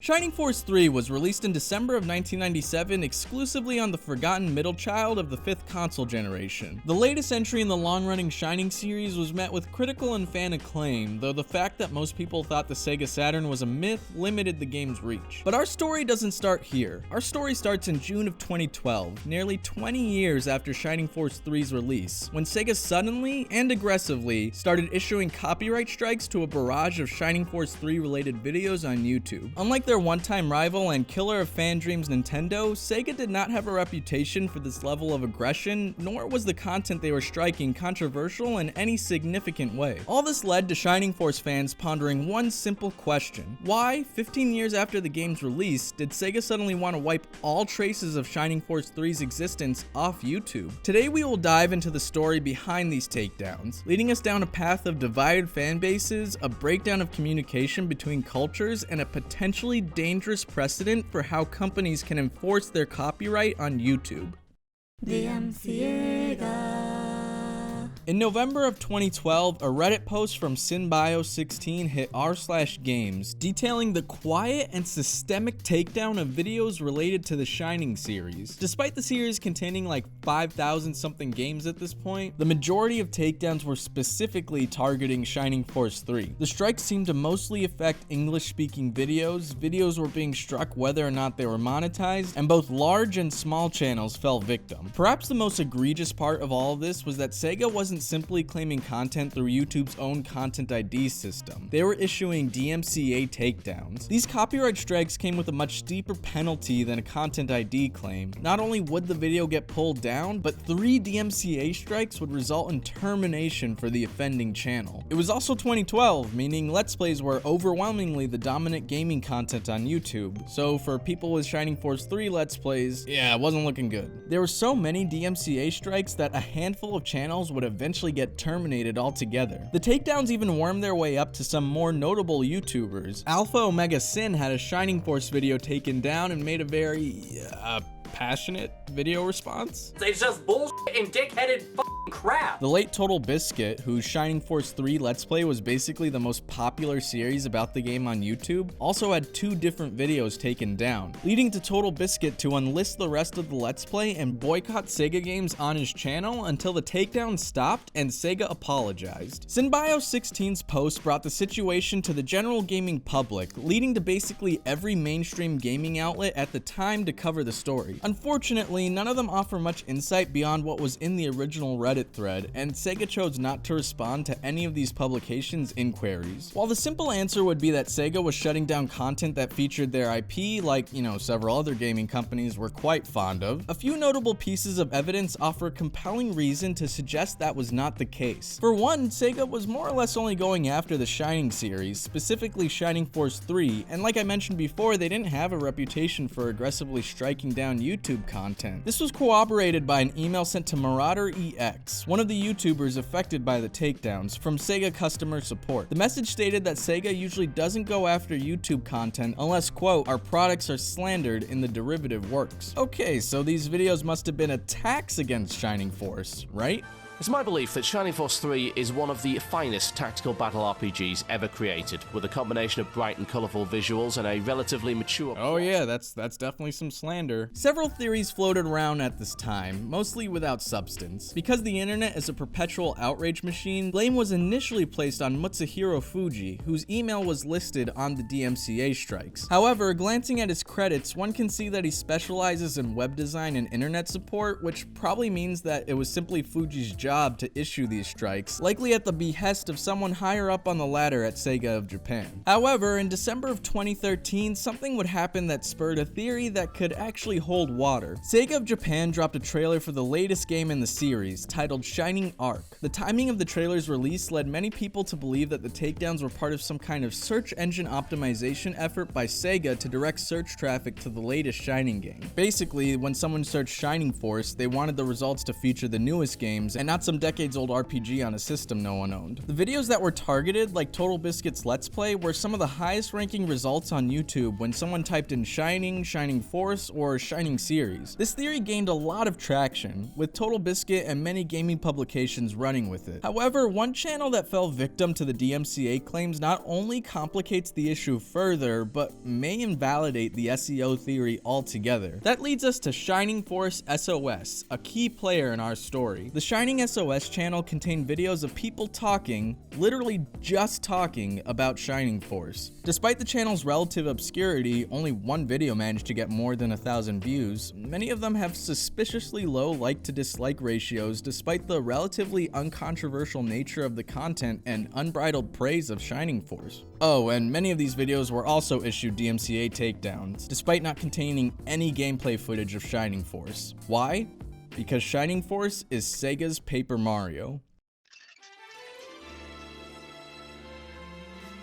Shining Force 3 was released in December of 1997 exclusively on the forgotten middle child of the 5th console generation. The latest entry in the long-running Shining series was met with critical and fan acclaim, though the fact that most people thought the Sega Saturn was a myth limited the game's reach. But our story doesn't start here. Our story starts in June of 2012, nearly 20 years after Shining Force 3's release, when Sega suddenly and aggressively started issuing copyright strikes to a barrage of Shining Force 3 related videos on YouTube. Unlike their one-time rival and killer of fan dreams Nintendo, Sega did not have a reputation for this level of aggression, nor was the content they were striking controversial in any significant way. All this led to Shining Force fans pondering one simple question: why, 15 years after the game's release, did Sega suddenly want to wipe all traces of Shining Force 3's existence off YouTube? Today we will dive into the story behind these takedowns, leading us down a path of divided fan bases, a breakdown of communication between cultures, and a potentially dangerous precedent for how companies can enforce their copyright on YouTube. DMCA. In November of 2012, a Reddit post from Synbio16 hit r/games, detailing the quiet and systemic takedown of videos related to the Shining series. Despite the series containing like 5,000 something games at this point, the majority of takedowns were specifically targeting Shining Force 3. The strikes seemed to mostly affect English-speaking videos. Videos were being struck whether or not they were monetized, and both large and small channels fell victim. Perhaps the most egregious part of all of this was that Sega wasn't simply claiming content through YouTube's own content ID system. They were issuing DMCA takedowns. These copyright strikes came with a much steeper penalty than a content ID claim. Not only would the video get pulled down, but 3 DMCA strikes would result in termination for the offending channel. It was also 2012, meaning Let's Plays were overwhelmingly the dominant gaming content on YouTube. So for people with Shining Force 3 Let's Plays, yeah, it wasn't looking good. There were so many DMCA strikes that a handful of channels would eventually get terminated altogether. The takedowns even wormed their way up to some more notable YouTubers. Alpha Omega Sin had a Shining Force video taken down and made a very passionate video response. It's just bullshit and dick-headed crap. The late Total Biscuit, whose Shining Force 3 Let's Play was basically the most popular series about the game on YouTube, also had 2 different videos taken down, leading to Total Biscuit to unlist the rest of the Let's Play and boycott Sega games on his channel until the takedown stopped and Sega apologized. Synbio16's post brought the situation to the general gaming public, leading to basically every mainstream gaming outlet at the time to cover the story. Unfortunately, none of them offer much insight beyond what was in the original Reddit thread, and Sega chose not to respond to any of these publications' inquiries. While the simple answer would be that Sega was shutting down content that featured their IP, like, several other gaming companies were quite fond of, a few notable pieces of evidence offer a compelling reason to suggest that was not the case. For one, Sega was more or less only going after the Shining series, specifically Shining Force 3, and like I mentioned before, they didn't have a reputation for aggressively striking down YouTube content. This was corroborated by an email sent to Marauder EX, one of the YouTubers affected by the takedowns, from Sega customer support. The message stated that Sega usually doesn't go after YouTube content unless, quote, our products are slandered in the derivative works. Okay, so these videos must have been attacks against Shining Force, right? It's my belief that Shining Force 3 is one of the finest tactical battle RPGs ever created, with a combination of bright and colourful visuals and a relatively mature plot. Oh yeah, that's definitely some slander. Several theories floated around at this time, mostly without substance. Because the internet is a perpetual outrage machine, blame was initially placed on Mutsuhiro Fuji, whose email was listed on the DMCA strikes. However, glancing at his credits, one can see that he specializes in web design and internet support, which probably means that it was simply Fuji's job to issue these strikes, likely at the behest of someone higher up on the ladder at Sega of Japan. However, in December of 2013, something would happen that spurred a theory that could actually hold water. Sega of Japan dropped a trailer for the latest game in the series, titled Shining Arc. The timing of the trailer's release led many people to believe that the takedowns were part of some kind of search engine optimization effort by Sega to direct search traffic to the latest Shining game. Basically, when someone searched Shining Force, they wanted the results to feature the newest games and not not some decades-old RPG on a system no one owned. The videos that were targeted, like Total Biscuit's Let's Play, were some of the highest ranking results on YouTube when someone typed in Shining, Shining Force, or Shining Series. This theory gained a lot of traction, with Total Biscuit and many gaming publications running with it. However, one channel that fell victim to the DMCA claims not only complicates the issue further, but may invalidate the SEO theory altogether. That leads us to Shining Force SOS, a key player in our story. The Shining SOS channel contained videos of people talking, literally just talking, about Shining Force. Despite the channel's relative obscurity, only one video managed to get more than 1,000 views. Many of them have suspiciously low like to dislike ratios despite the relatively uncontroversial nature of the content and unbridled praise of Shining Force. Oh, and many of these videos were also issued DMCA takedowns, despite not containing any gameplay footage of Shining Force. Why? Because Shining Force is Sega's Paper Mario.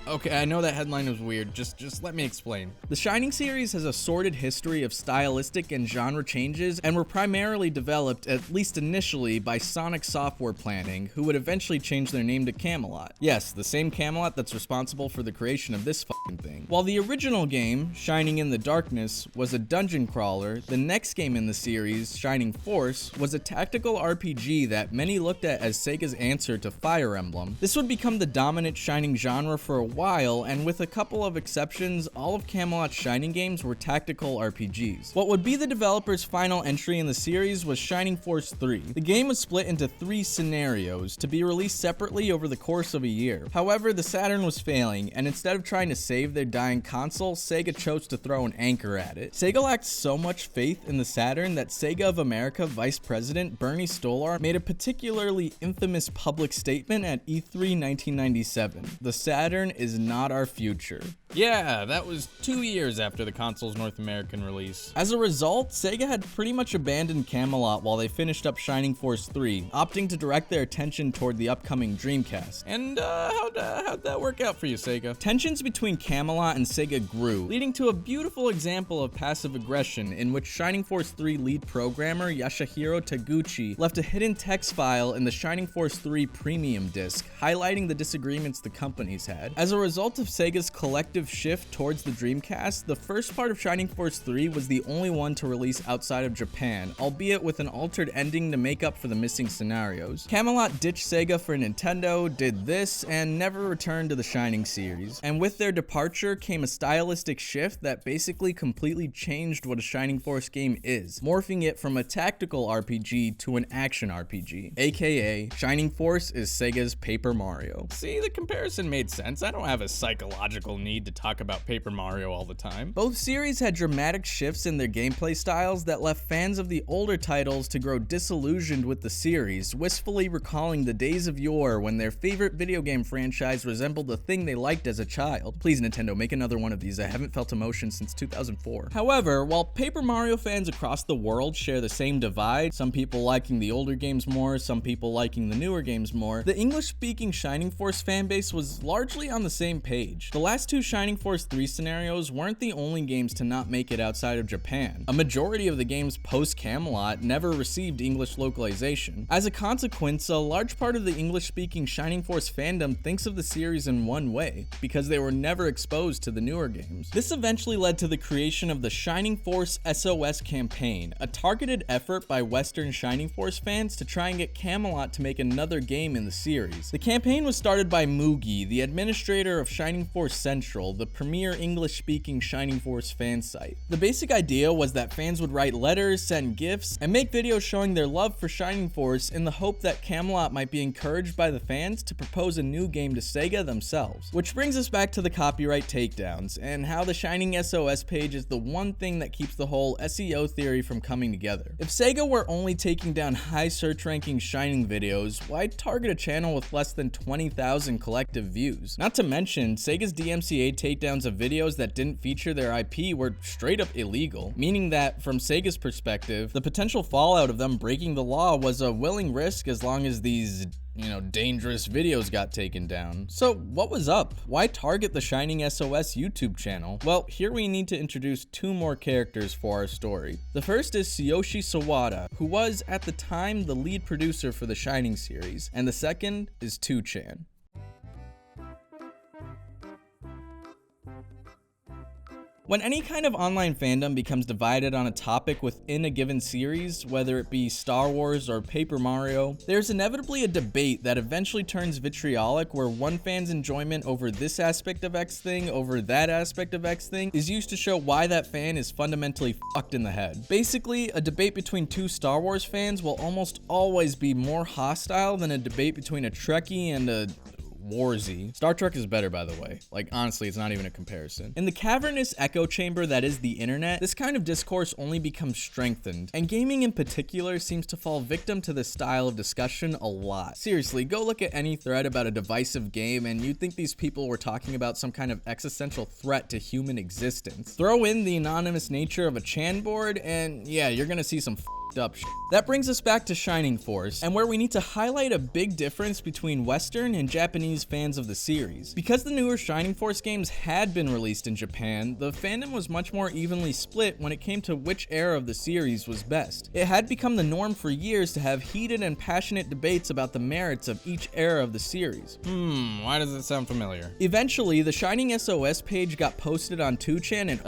Okay, I know that headline was weird, just let me explain. The Shining series has a sordid history of stylistic and genre changes and were primarily developed, at least initially, by Sonic Software Planning, who would eventually change their name to Camelot. Yes, the same Camelot that's responsible for the creation of this fucking thing. While the original game, Shining in the Darkness, was a dungeon crawler, the next game in the series, Shining Force, was a tactical RPG that many looked at as Sega's answer to Fire Emblem. This would become the dominant Shining genre for a while, and with a couple of exceptions, all of Camelot's Shining games were tactical RPGs. What would be the developer's final entry in the series was Shining Force 3. The game was split into 3 scenarios, to be released separately over the course of a year. However, the Saturn was failing, and instead of trying to save their dying console, Sega chose to throw an anchor at it. Sega lacked so much faith in the Saturn that Sega of America Vice President Bernie Stolar made a particularly infamous public statement at E3 1997. The Saturn is not our future. Yeah, that was 2 years after the console's North American release. As a result, Sega had pretty much abandoned Camelot while they finished up Shining Force 3, opting to direct their attention toward the upcoming Dreamcast. And how'd that work out for you, Sega? Tensions between Camelot and Sega grew, leading to a beautiful example of passive aggression in which Shining Force 3 lead programmer Yasuhiro Taguchi left a hidden text file in the Shining Force 3 premium disc, highlighting the disagreements the companies had. As a result of Sega's collective shift towards the Dreamcast, the first part of Shining Force 3 was the only one to release outside of Japan, albeit with an altered ending to make up for the missing scenarios. Camelot ditched Sega for Nintendo, did this, and never returned to the Shining series. And with their departure came a stylistic shift that basically completely changed what a Shining Force game is, morphing it from a tactical RPG to an action RPG, aka Shining Force is Sega's Paper Mario. See, the comparison made sense. I don't have a psychological need to talk about Paper Mario all the time. Both series had dramatic shifts in their gameplay styles that left fans of the older titles to grow disillusioned with the series, wistfully recalling the days of yore when their favorite video game franchise resembled the thing they liked as a child. Please, Nintendo, make another one of these. I haven't felt emotion since 2004. However, while Paper Mario fans across the world share the same divide, some people liking the older games more, some people liking the newer games more, the English-speaking Shining Force fanbase was largely on the same page. The last 2 Shining Force 3 scenarios weren't the only games to not make it outside of Japan. A majority of the games post-Camelot never received English localization. As a consequence, a large part of the English-speaking Shining Force fandom thinks of the series in one way, because they were never exposed to the newer games. This eventually led to the creation of the Shining Force SOS campaign, a targeted effort by Western Shining Force fans to try and get Camelot to make another game in the series. The campaign was started by Mugi, the administrator of Shining Force Central, the premier English-speaking Shining Force fan site. The basic idea was that fans would write letters, send gifts, and make videos showing their love for Shining Force in the hope that Camelot might be encouraged by the fans to propose a new game to Sega themselves. Which brings us back to the copyright takedowns, and how the Shining SOS page is the one thing that keeps the whole SEO theory from coming together. If Sega were only taking down high search ranking Shining videos, why target a channel with less than 20,000 collective views? Not to mention, Sega's DMCA takedowns of videos that didn't feature their IP were straight up illegal, meaning that, from Sega's perspective, the potential fallout of them breaking the law was a willing risk as long as these dangerous videos got taken down. So what was up? Why target the Shining SOS YouTube channel? Well, here we need to introduce two more characters for our story. The first is Tsuyoshi Sawada, who was, at the time, the lead producer for the Shining series, and the second is 2chan. When any kind of online fandom becomes divided on a topic within a given series, whether it be Star Wars or Paper Mario, there's inevitably a debate that eventually turns vitriolic, where one fan's enjoyment over this aspect of X thing over that aspect of X thing is used to show why that fan is fundamentally fucked in the head. Basically, a debate between two Star Wars fans will almost always be more hostile than a debate between a Trekkie and a Warzy. Star Trek is better, by the way. Like, honestly, it's not even a comparison. In the cavernous echo chamber that is the internet, this kind of discourse only becomes strengthened, and gaming in particular seems to fall victim to this style of discussion a lot. Seriously, go look at any thread about a divisive game and you'd think these people were talking about some kind of existential threat to human existence. Throw in the anonymous nature of a Chan board and yeah, you're gonna see some up shit. That brings us back to Shining Force, and where we need to highlight a big difference between Western and Japanese fans of the series. Because the newer Shining Force games had been released in Japan, the fandom was much more evenly split when it came to which era of the series was best. It had become the norm for years to have heated and passionate debates about the merits of each era of the series. Why does it sound familiar? Eventually, the Shining SOS page got posted on 2chan and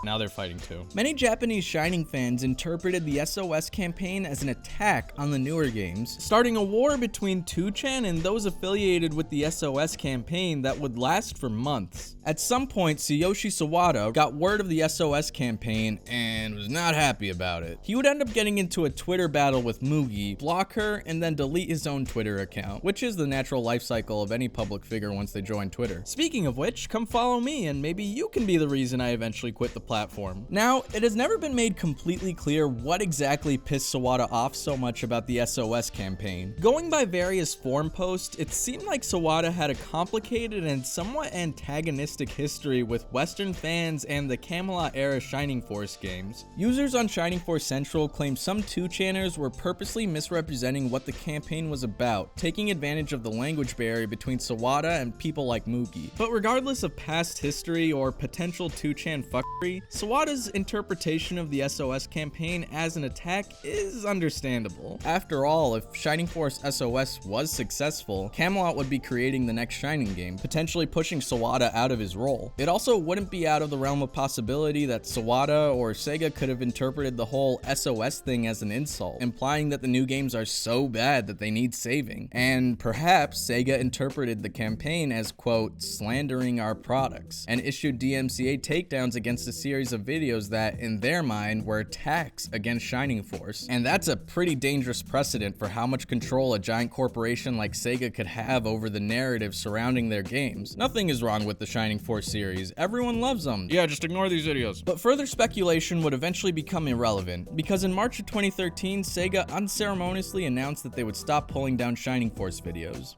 now they're fighting too. Many Japanese Shining fans interpreted the SOS campaign as an attack on the newer games, starting a war between 2chan and those affiliated with the SOS campaign that would last for months. At some point, Tsuyoshi Sawada got word of the SOS campaign and was not happy about it. He would end up getting into a Twitter battle with Mugi, block her, and then delete his own Twitter account, which is the natural life cycle of any public figure once they join Twitter. Speaking of which, come follow me and maybe you can be the reason I eventually quit the platform. Now, it has never been made completely clear what exactly pissed Sawada off so much about the SOS campaign. Going by various forum posts, it seemed like Sawada had a complicated and somewhat antagonistic history with Western fans and the Camelot-era Shining Force games. Users on Shining Force Central claim some 2chaners were purposely misrepresenting what the campaign was about, taking advantage of the language barrier between Sawada and people like Mugi. But regardless of past history or potential 2chan fuckery, Sawada's interpretation of the SOS campaign as an attack is understandable. After all, if Shining Force SOS was successful, Camelot would be creating the next Shining game, potentially pushing Sawada out of his role. It also wouldn't be out of the realm of possibility that Sawada or Sega could have interpreted the whole SOS thing as an insult, implying that the new games are so bad that they need saving. And perhaps Sega interpreted the campaign as, quote, slandering our products, and issued DMCA takedowns against a series of videos that, in their mind, were attacks against Shining Force. And that's a pretty dangerous precedent for how much control a giant corporation like Sega could have over the narrative surrounding their games. Nothing is wrong with the Shining Force series. Everyone loves them. Yeah, just ignore these videos. But further speculation would eventually become irrelevant, because in March of 2013, Sega unceremoniously announced that they would stop pulling down Shining Force videos.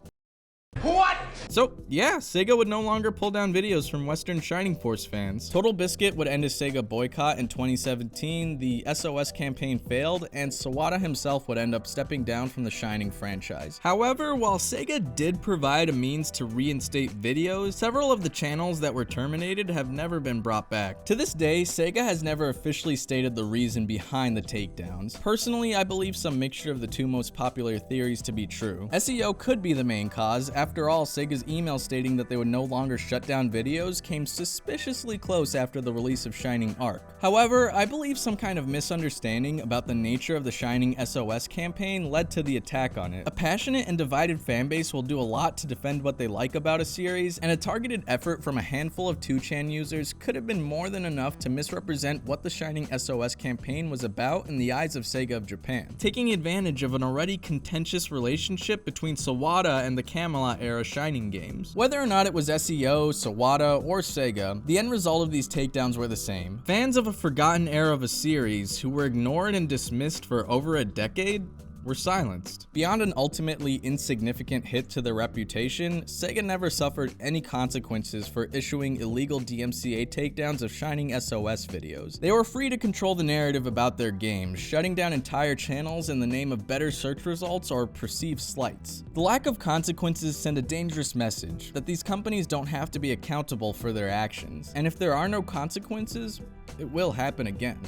What? So yeah, Sega would no longer pull down videos from Western Shining Force fans. Total Biscuit would end his Sega boycott in 2017, the SOS campaign failed, and Sawada himself would end up stepping down from the Shining franchise. However, while Sega did provide a means to reinstate videos, several of the channels that were terminated have never been brought back. To this day, Sega has never officially stated the reason behind the takedowns. Personally, I believe some mixture of the two most popular theories to be true. SEO could be the main cause. After all, Sega's email stating that they would no longer shut down videos came suspiciously close after the release of Shining Arc. However, I believe some kind of misunderstanding about the nature of the Shining SOS campaign led to the attack on it. A passionate and divided fanbase will do a lot to defend what they like about a series, and a targeted effort from a handful of 2chan users could have been more than enough to misrepresent what the Shining SOS campaign was about in the eyes of Sega of Japan, taking advantage of an already contentious relationship between Sawada and the Camelot-era Shining games. Whether or not it was SEO, Sawada, or Sega, the end result of these takedowns were the same. Fans of a forgotten era of a series who were ignored and dismissed for over a decade were silenced. Beyond an ultimately insignificant hit to their reputation, Sega never suffered any consequences for issuing illegal DMCA takedowns of Shining SOS videos. They were free to control the narrative about their games, shutting down entire channels in the name of better search results or perceived slights. The lack of consequences send a dangerous message that these companies don't have to be accountable for their actions, and if there are no consequences, it will happen again.